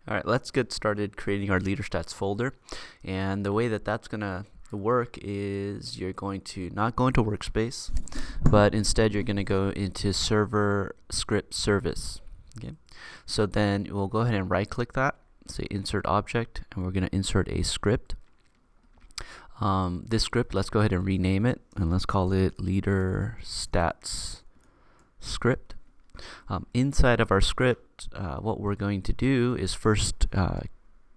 All right, let's get started creating our leader stats folder. And the way that that's going to work is you're going to not go into workspace, but instead you're going to go into server script service. Okay, so then we'll go ahead and right click that, say insert object, and we're going to insert a script. This script, let's go ahead and rename it, and let's call it leader stats script. Inside of our script, what we're going to do is first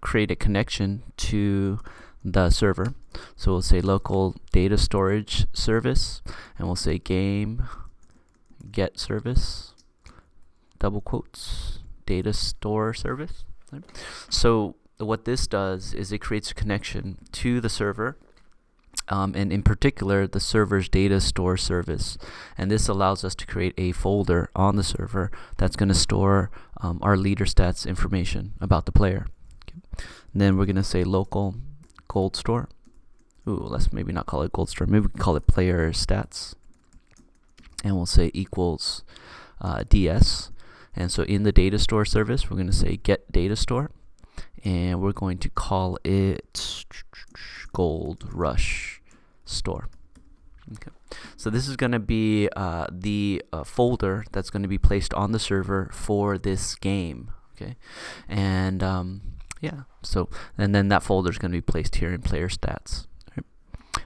create a connection to the server. So we'll say local data storage service, and we'll say game get service, double quotes, data store service. Right? So what this does is it creates a connection to the server, and in particular the server's data store service, and this allows us to create a folder on the server that's going to store our leader stats information about the player. Okay. And then we're going to say local gold store. Let's maybe not call it gold store, maybe we can call it player stats, and we'll say equals ds. And so in the data store service we're going to say get data store, and we're going to call it Gold Rush Store. Okay. So this is going to be the folder that's going to be placed on the server for this game. Okay, and yeah. So and then that folder is going to be placed here in player stats. Right.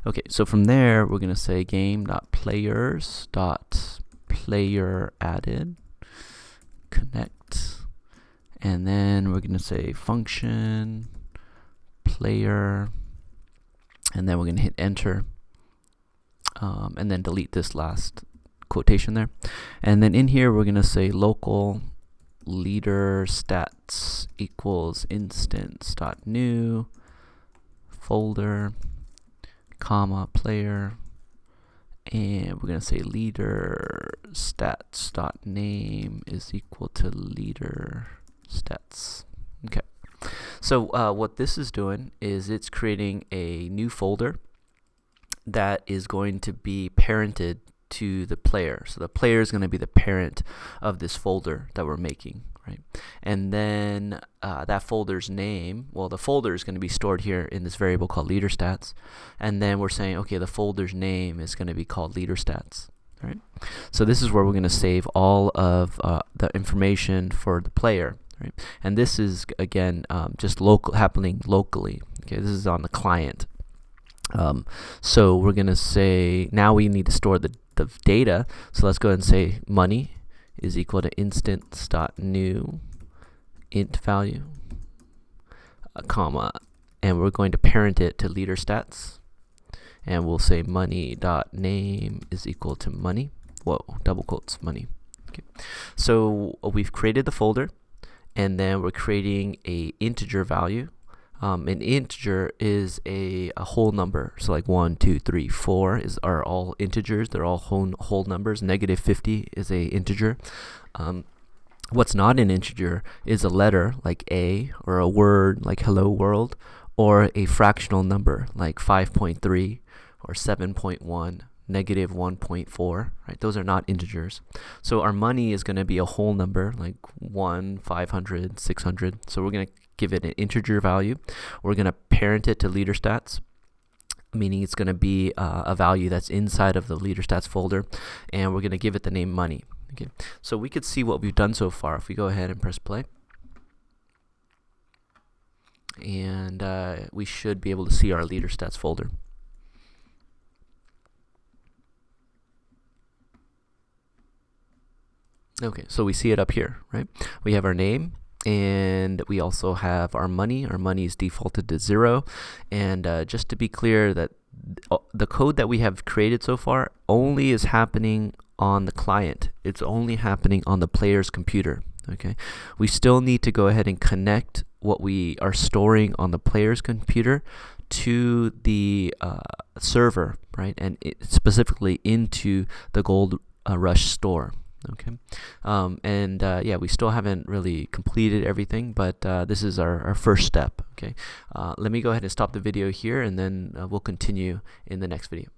Okay. So from there we're going to say game.players.player added connect, and then we're going to say function player, and then we're going to hit enter, and then delete this last quotation there, and then in here we're going to say local leader stats equals instance.new folder comma player, and we're going to say leader stats.name is equal to leader stats. Okay. So what this is doing is it's creating a new folder that is going to be parented to the player. So the player is going to be the parent of this folder that we're making, right? And then that folder's name, well, the folder is going to be stored here in this variable called leader stats. And then we're saying, okay, the folder's name is going to be called leader stats. Right? So this is where we're going to save all of the information for the player. Right? And this is again just happening locally. Okay, this is on the client. So we're going to say now we need to store the data. So let's go ahead and say money is equal to instance.new int value, comma, and we're going to parent it to leader stats. And we'll say money.name is equal to money. Double quotes, money. Okay. So we've created the folder, and then we're creating a integer value. An integer is a whole number. So like 1, 2, 3, 4 are all integers. They're all whole numbers. Negative 50 is a integer. What's not an integer is a letter like A, or a word like hello world, or a fractional number like 5.3 or 7.1, negative 1.4, right? Those are not integers. So our money is going to be a whole number like 1, 500, 600. So we're going to give it an integer value. We're going to parent it to leader stats, meaning it's going to be a value that's inside of the leader stats folder, and we're going to give it the name money. Okay. So we could see what we've done so far if we go ahead and press play. And we should be able to see our leader stats folder. Okay, so we see it up here, right? We have our name, and we also have our money. Our money is defaulted to 0. And just to be clear, that the code that we have created so far only is happening on the client. It's only happening on the player's computer. Okay, we still need to go ahead and connect what we are storing on the player's computer to the server, right? And specifically into the Gold Rush store. Okay, yeah, we still haven't really completed everything, but this is our first step. Okay, let me go ahead and stop the video here, and then we'll continue in the next video.